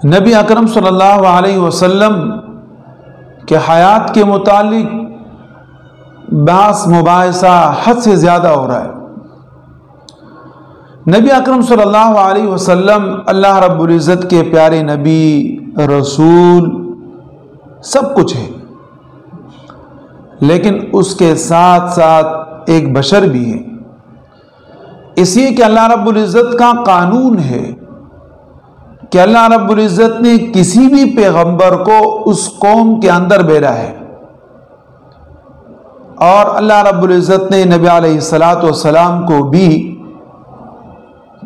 نبی اکرم صلی اللہ علیہ وسلم کے حیات کے متعلق بحث مباحثہ حد سے زیادہ ہو رہا ہے۔ نبی اکرم صلی اللہ علیہ وسلم اللہ رب العزت کے پیارے نبی، رسول، سب کچھ ہے، لیکن اس کے ساتھ ساتھ ایک بشر بھی ہے، اس لیے کہ اللہ رب العزت کا قانون ہے کہ اللہ رب العزت نے کسی بھی پیغمبر کو اس قوم کے اندر بھیجا ہے، اور اللہ رب العزت نے نبی علیہ السلام کو بھی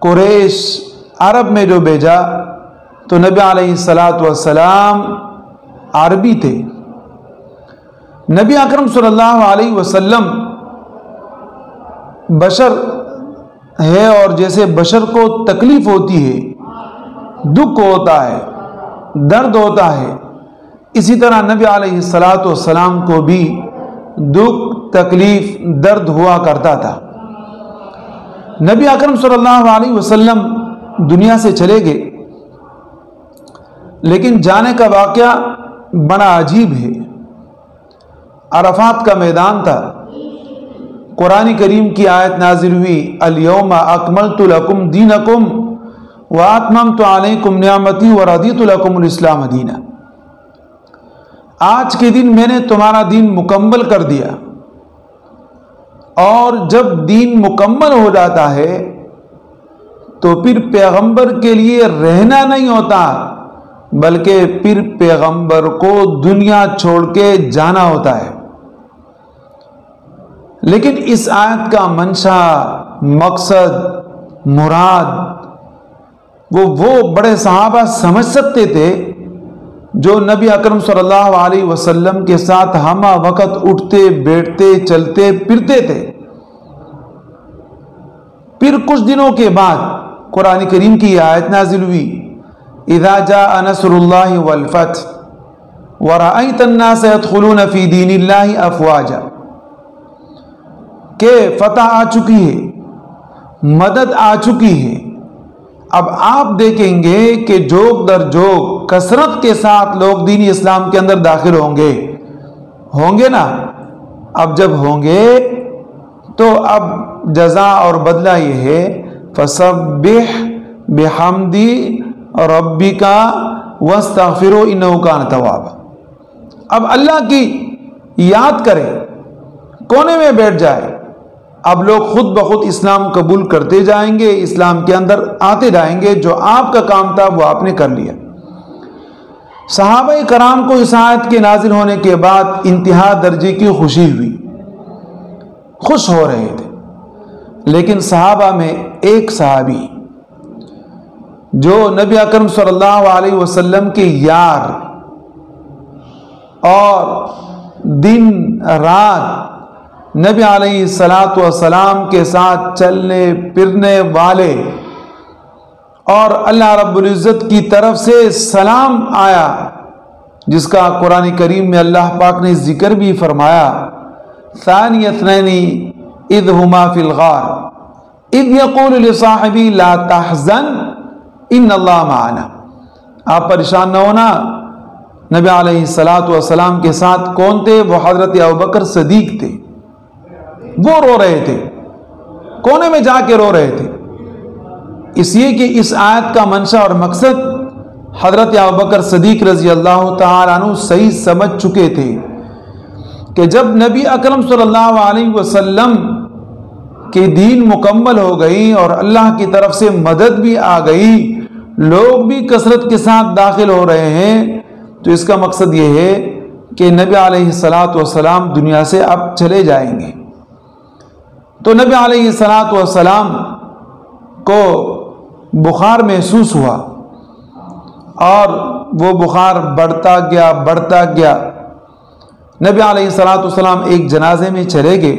قریش عرب میں جو بھیجا تو نبی علیہ السلام عربی تھے۔ نبی اکرم صلی اللہ علیہ وسلم بشر ہے، اور جیسے بشر کو تکلیف ہوتی ہے، دکھ ہوتا ہے، درد ہوتا ہے، اسی طرح نبی علیہ السلام کو بھی دکھ، تکلیف، درد ہوا کرتا تھا۔ نبی اکرم صلی اللہ علیہ وسلم دنیا سے چلے گئے، لیکن جانے کا واقعہ بڑا عجیب ہے۔ عرفات کا میدان تھا، قرآن کریم کی آیت نازل ہوئی، الیوم اکملت لکم دینکم واتممت علیکم نعمتی ورضیت لکم الاسلام دینا۔ آج کے دن میں نے تمہارا دین مکمل کر دیا، اور جب دین مکمل ہو جاتا ہے تو پھر پیغمبر کے لیے رہنا نہیں ہوتا، بلکہ پھر پیغمبر کو دنیا چھوڑ کے جانا ہوتا ہے۔ لیکن اس آیت کا منشا، مقصد، مراد وہ بڑے صحابہ سمجھ سکتے تھے جو نبی اکرم صلی اللہ علیہ وسلم کے ساتھ ہمہ وقت اٹھتے، بیٹھتے، چلتے، پھرتے تھے۔ پھر کچھ دنوں کے بعد قرآن کریم کی آیت نازل ہوئی، اذا جاء نصر اللہ والفتح ورأیت الناس يدخلون فی دین اللہ افواجا، کہ فتح آ چکی ہے، مدد آ چکی ہے۔ اب آپ دیکھیں گے کہ جوگ در جوگ کثرت کے ساتھ لوگ دین اسلام کے اندر داخل ہوں گے نا۔ اب جب ہوں گے تو اب جزا اور بدلہ یہ ہے، فسبح بحمد ربک واستغفروا انہ کان توابا۔ اب اللہ کی یاد کرے، کونے میں بیٹھ جائے۔ اب لوگ خود بخود اسلام قبول کرتے جائیں گے، اسلام کے اندر آتے جائیں گے، جو آپ کا کام تھا وہ آپ نے کر لیا۔ صحابہ کرام کو اس آیت کے نازل ہونے کے بعد انتہا درجے کی خوشی ہوئی، خوش ہو رہے تھے۔ لیکن صحابہ میں ایک صحابی جو نبی اکرم صلی اللہ علیہ وسلم کے یار اور دن رات نبی علیہ السلام کے ساتھ چلنے پھرنے والے، اور اللہ رب العزت کی طرف سے سلام آیا جس کا قرآن کریم میں اللہ پاک نے ذکر بھی فرمایا، ثانی اثنین اذ ہما فی الغار اذ یقول لصاحبہ لا تحزن ان اللہ معنا۔ آپ پریشان نہ ہونا۔ نبی علیہ السلام کے ساتھ کون تھے؟ وہ حضرت ابوبکر صدیق تھے۔ وہ رو رہے تھے، کونے میں جا کے رو رہے تھے، اس لیے کہ اس آیت کا منشا اور مقصد حضرت ابوبکر صدیق رضی اللہ تعالیٰ عنہ صحیح سمجھ چکے تھے کہ جب نبی اکرم صلی اللہ علیہ وسلم کی دین مکمل ہو گئی اور اللہ کی طرف سے مدد بھی آ گئی، لوگ بھی کثرت کے ساتھ داخل ہو رہے ہیں، تو اس کا مقصد یہ ہے کہ نبی علیہ السلام دنیا سے اب چلے جائیں گے۔ تو نبی علیہ السلام کو بخار محسوس ہوا، اور وہ بخار بڑھتا گیا۔ نبی علیہ السلام ایک جنازے میں چلے گئے۔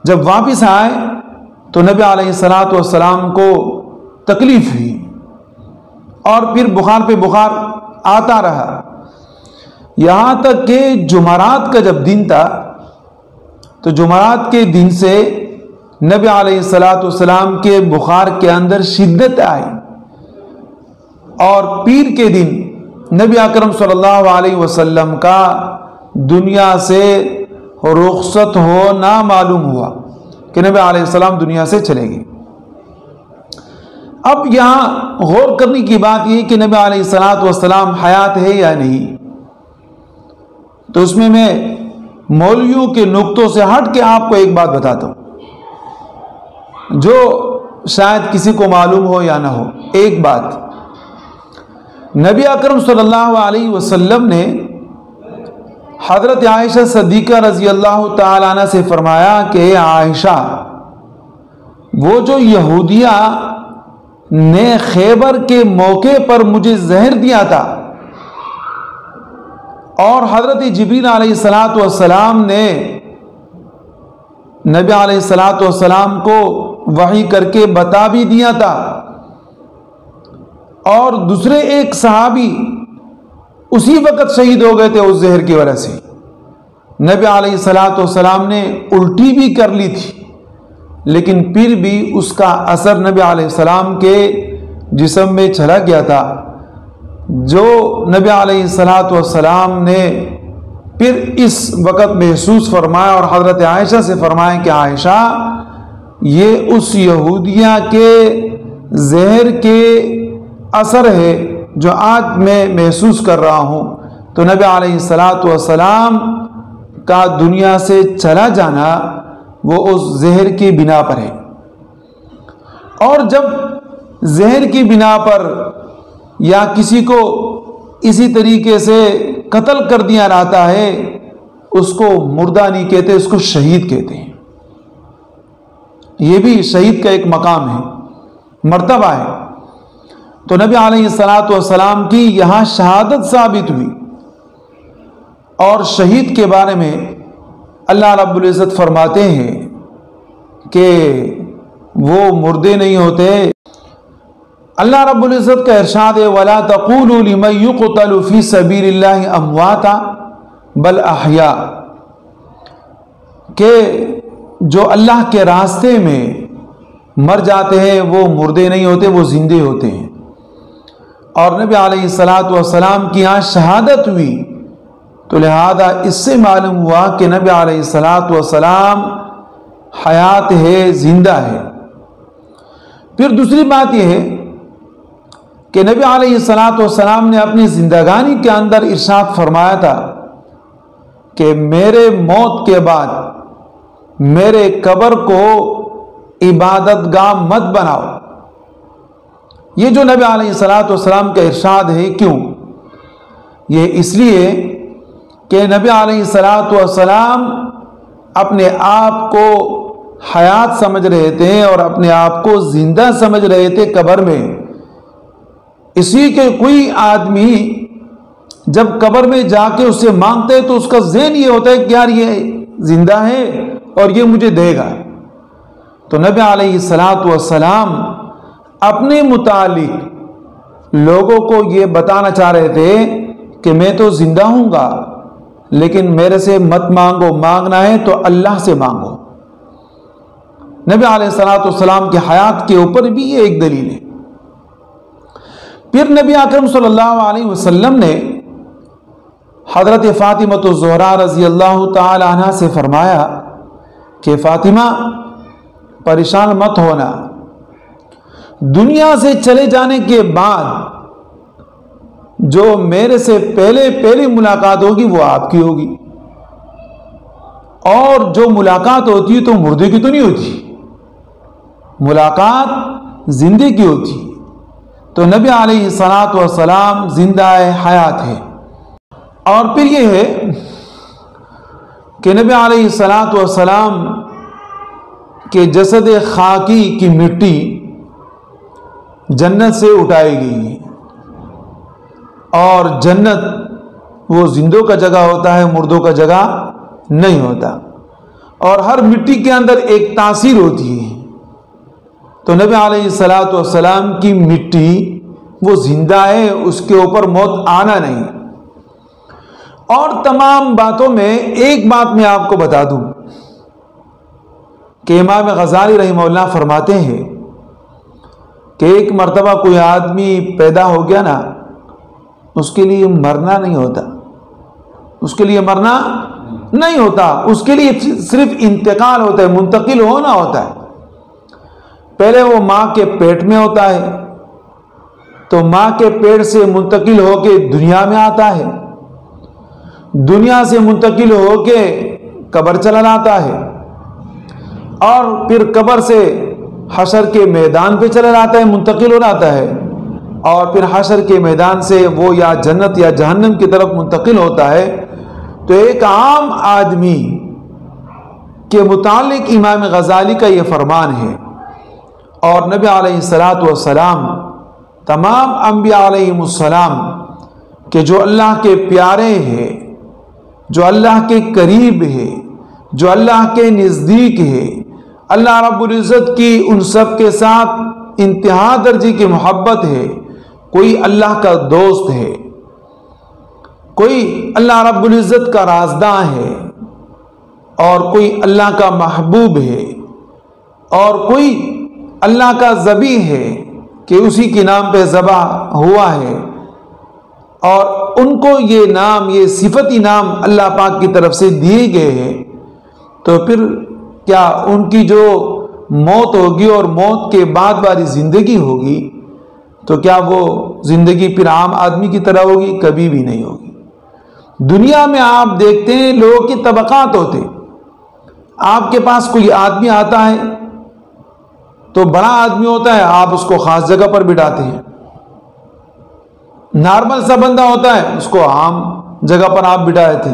جب واپس آئے تو نبی علیہ السلام کو تکلیف ہوئی، اور پھر بخار پہ بخار آتا رہا، یہاں تک کہ جمعرات کا جب دن تھا تو جمعرات کے دن سے نبی علیہ السلام کے بخار کے اندر شدت آئی، اور پیر کے دن نبی اکرم صلی اللہ علیہ وسلم کا دنیا سے رخصت ہونا معلوم ہوا کہ نبی علیہ السلام دنیا سے چلے گئے۔ اب یہاں غور کرنے کی بات یہ کہ نبی علیہ السلام حیات ہے یا نہیں، تو اس میں مولویوں کے نقطوں سے ہٹ کے آپ کو ایک بات بتاتا ہوں جو شاید کسی کو معلوم ہو یا نہ ہو۔ ایک بات، نبی اکرم صلی اللہ علیہ وسلم نے حضرت عائشہ صدیقہ رضی اللہ تعالی عنہ سے فرمایا کہ عائشہ، وہ جو یہودیہ نے خیبر کے موقع پر مجھے زہر دیا تھا اور حضرت جبریل علیہ السلام نے نبی علیہ السلام کو وحی کر کے بتا بھی دیا تھا، اور دوسرے ایک صحابی اسی وقت شہید ہو گئے تھے اس زہر کی وجہ سے، نبی علیہ السلام نے الٹی بھی کر لی تھی لیکن پھر بھی اس کا اثر نبی علیہ السلام کے جسم میں چلا گیا تھا، جو نبی علیہ السلام نے پھر اس وقت محسوس فرمایا اور حضرت عائشہ سے فرمایا کہ عائشہ، یہ اس یہودیہ کے زہر کے اثر ہے جو آج میں محسوس کر رہا ہوں۔ تو نبی علیہ السلام کا دنیا سے چلا جانا وہ اس زہر کی بنا پر ہے، اور جب زہر کی بنا پر یا کسی کو اسی طریقے سے قتل کر دیا جاتا ہے اس کو مردہ نہیں کہتے، اس کو شہید کہتے ہیں۔ یہ بھی شہید کا ایک مقام ہے، مرتبہ ہے۔ تو نبی علیہ السلام کی یہاں شہادت ثابت ہوئی، اور شہید کے بارے میں اللہ رب العزت فرماتے ہیں کہ وہ مردے نہیں ہوتے۔ اللہ رب العزت کا ارشاد ہے وَلَا تَقُولُوا لِمَن يُقْتَلُ فِي سَبِيلِ اللَّهِ أَمْوَاتًا بَلْ أَحْيَاءٌ، کہ جو اللہ کے راستے میں مر جاتے ہیں وہ مردے نہیں ہوتے، وہ زندے ہوتے ہیں۔ اور نبی علیہ السلام کی یہاں شہادت ہوئی تو لہذا اس سے معلوم ہوا کہ نبی علیہ السلام حیات ہے، زندہ ہے۔ پھر دوسری بات یہ ہے کہ نبی علیہ السلام نے اپنی زندگانی کے اندر ارشاد فرمایا تھا کہ میرے موت کے بعد میرے قبر کو عبادت گاہ مت بناؤ۔ یہ جو نبی علیہ السلام کا ارشاد ہے، کیوں؟ یہ اس لیے کہ نبی علیہ السلام اپنے آپ کو حیات سمجھ رہے تھے اور اپنے آپ کو زندہ سمجھ رہے تھے قبر میں، اسی کہ کوئی آدمی جب قبر میں جا کے اس سے مانگتے ہیں تو اس کا ذہن یہ ہوتا ہے کہ یار یہ زندہ ہے اور یہ مجھے دے گا۔ تو نبی علیہ السلام اپنے متعلق لوگوں کو یہ بتانا چاہ رہے تھے کہ میں تو زندہ ہوں گا لیکن میرے سے مت مانگو، مانگنا ہے تو اللہ سے مانگو۔ نبی علیہ السلام کی حیات کے اوپر بھی یہ ایک دلیل ہے۔ پھر نبی اکرم صلی اللہ علیہ وسلم نے حضرت فاطمہ الزہرا رضی اللہ تعالی عنہ سے فرمایا کہ فاطمہ پریشان مت ہونا، دنیا سے چلے جانے کے بعد جو میرے سے پہلی ملاقات ہوگی وہ آپ کی ہوگی، اور جو ملاقات ہوتی ہے تو مردے کی تو نہیں ہوتی، ملاقات زندے کی ہوتی۔ تو نبی علیہ السلام زندہ حیات ہے۔ اور پھر یہ ہے کہ نبی علیہ السلام کے جسد خاکی کی مٹی جنت سے اٹھائی گئی، اور جنت وہ زندوں کا جگہ ہوتا ہے، مردوں کا جگہ نہیں ہوتا، اور ہر مٹی کے اندر ایک تاثیر ہوتی ہے۔ تو نبی علیہ السلام کی مٹی وہ زندہ ہے، اس کے اوپر موت آنا نہیں۔ اور تمام باتوں میں ایک بات میں آپ کو بتا دوں کہ امام غزالی رحمہ اللہ فرماتے ہیں کہ ایک مرتبہ کوئی آدمی پیدا ہو گیا نا، اس کے لیے مرنا نہیں ہوتا، اس کے لیے مرنا نہیں ہوتا، اس کے لیے صرف انتقال ہوتا ہے، منتقل ہونا ہوتا ہے۔ پہلے وہ ماں کے پیٹ میں ہوتا ہے، تو ماں کے پیٹ سے منتقل ہو کے دنیا میں آتا ہے، دنیا سے منتقل ہو کے قبر چلا جاتا ہے، اور پھر قبر سے حشر کے میدان پہ چلا جاتا ہے، منتقل ہو جاتا ہے، اور پھر حشر کے میدان سے وہ یا جنت یا جہنم کی طرف منتقل ہوتا ہے۔ تو ایک عام آدمی کے متعلق امام غزالی کا یہ فرمان ہے، اور نبی علیہ الصلاۃ والسلام، تمام انبیاء علیہم السلام کہ جو اللہ کے پیارے ہیں، جو اللہ کے قریب ہے، جو اللہ کے نزدیک ہے، اللہ رب العزت کی ان سب کے ساتھ انتہا درجے کی محبت ہے۔ کوئی اللہ کا دوست ہے، کوئی اللہ رب العزت کا رازداں ہے، اور کوئی اللہ کا محبوب ہے، اور کوئی اللہ کا ذبیح ہے کہ اسی کے نام پہ ذبح ہوا ہے، اور ان کو یہ نام، یہ صفتی نام اللہ پاک کی طرف سے دیے گئے ہیں، تو پھر کیا ان کی جو موت ہوگی اور موت کے بعد والی زندگی ہوگی، تو کیا وہ زندگی پھر عام آدمی کی طرح ہوگی؟ کبھی بھی نہیں ہوگی۔ دنیا میں آپ دیکھتے ہیں لوگوں کے طبقات ہوتے، آپ کے پاس کوئی آدمی آتا ہے تو بڑا آدمی ہوتا ہے، آپ اس کو خاص جگہ پر بٹھاتے ہیں، نارمل سا بندہ ہوتا ہے اس کو عام جگہ پر آپ بٹھائے تھے،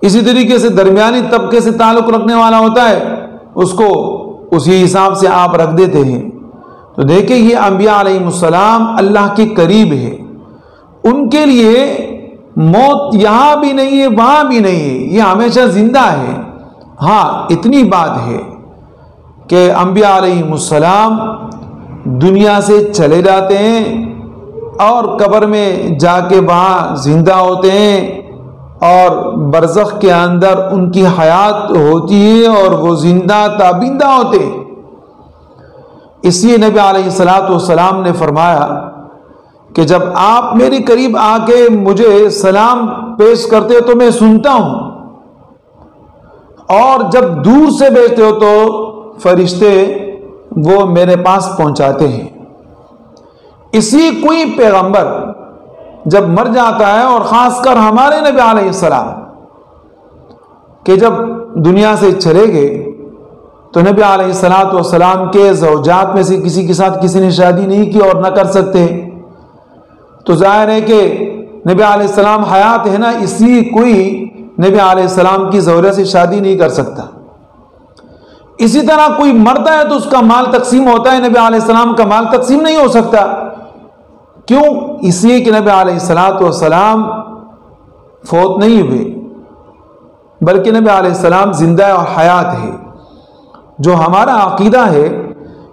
اسی طریقے سے درمیانی طبقے سے تعلق رکھنے والا ہوتا ہے، اس کو اسی حساب سے آپ رکھ دیتے ہیں۔ تو دیکھیں یہ انبیاء علیہ السلام اللہ کے قریب ہے، ان کے لیے موت یہاں بھی نہیں ہے وہاں بھی نہیں ہے، یہ ہمیشہ زندہ ہے۔ ہاں اتنی بات ہے کہ انبیاء علیہ السلام دنیا سے چلے جاتے ہیں اور قبر میں جا کے وہاں زندہ ہوتے ہیں، اور برزخ کے اندر ان کی حیات ہوتی ہے اور وہ زندہ تابندہ ہوتے ہیں۔ اس لیے نبی علیہ الصلاۃ والسلام نے فرمایا کہ جب آپ میرے قریب آ کے مجھے سلام پیش کرتے ہو تو میں سنتا ہوں، اور جب دور سے بھیجتے ہو تو فرشتے وہ میرے پاس پہنچاتے ہیں۔ اسی کوئی پیغمبر جب مر جاتا ہے، اور خاص کر ہمارے نبی علیہ السلام کہ جب دنیا سے چلے گئے، تو نبی علیہ الصلاۃ والسلام کے زوجات میں سے کسی کے ساتھ کسی نے شادی نہیں کی اور نہ کر سکتے، تو ظاہر ہے کہ نبی علیہ السلام حیات ہے نا، اس لیے کوئی نبی علیہ السلام کی زوجہ سے شادی نہیں کر سکتا۔ اسی طرح کوئی مرتا ہے تو اس کا مال تقسیم ہوتا ہے، نبی علیہ السلام کا مال تقسیم نہیں ہو سکتا۔ کیوں؟ اس لیے کہ نبی علیہ الصلاۃ والسلام فوت نہیں ہوئے، بلکہ نبی علیہ السلام زندہ اور حیات ہے۔ جو ہمارا عقیدہ ہے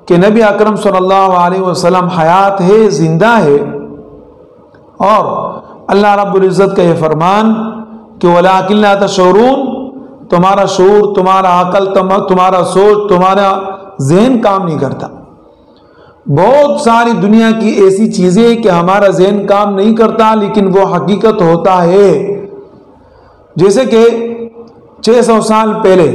کہ نبی اکرم صلی اللہ علیہ وسلم حیات ہے، زندہ ہے، اور اللہ رب العزت کا یہ فرمان کہ وَلَٰكِن لَا تَشْعُرُونَ، تمہارا شعور، تمہارا عقل، تمہارا سوچ، تمہارا ذہن کام نہیں کرتا۔ بہت ساری دنیا کی ایسی چیزیں کہ ہمارا ذہن کام نہیں کرتا، لیکن وہ حقیقت ہوتا ہے۔ جیسے کہ 600 سال پہلے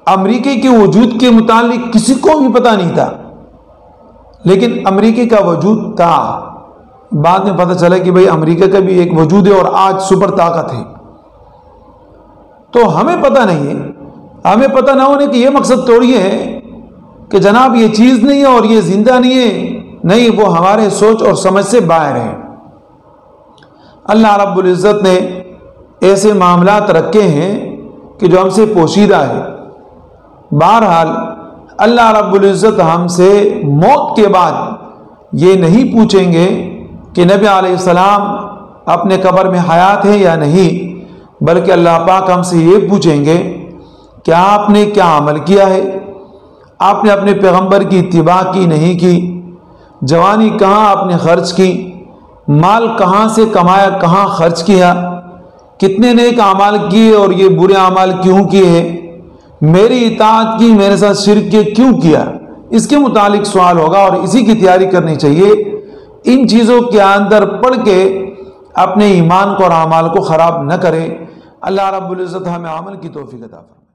امریکہ کے وجود کے متعلق کسی کو بھی پتہ نہیں تھا، لیکن امریکہ کا وجود تھا۔ بعد میں پتہ چلا کہ بھئی امریکہ کا بھی ایک وجود ہے اور آج سپر طاقت ہے۔ تو ہمیں پتہ نہیں ہے، ہمیں پتہ نہ ہونے کی یہ مقصد تھوڑی ہے کہ جناب یہ چیز نہیں ہے اور یہ زندہ نہیں ہے، نہیں، وہ ہمارے سوچ اور سمجھ سے باہر ہے۔ اللہ رب العزت نے ایسے معاملات رکھے ہیں کہ جو ہم سے پوشیدہ ہے۔ بہرحال اللہ رب العزت ہم سے موت کے بعد یہ نہیں پوچھیں گے کہ نبی علیہ السلام اپنے قبر میں حیات ہے یا نہیں، بلکہ اللہ پاک ہم سے یہ پوچھیں گے کہ آپ نے کیا عمل کیا ہے، آپ نے اپنے پیغمبر کی اتباع کی نہیں کی، جوانی کہاں آپ نے خرچ کی، مال کہاں سے کمایا، کہاں خرچ کیا، کتنے نیک اعمال کیے اور یہ برے اعمال کیوں کیے ہیں، میری اطاعت کی، میرے ساتھ شرک کیوں کیا۔ اس کے متعلق سوال ہوگا اور اسی کی تیاری کرنی چاہیے۔ ان چیزوں کے اندر پڑھ کے اپنے ایمان کو اور اعمال کو خراب نہ کرے۔ اللہ رب العزت ہمیں عمل کی توفیق عطا فرمائے۔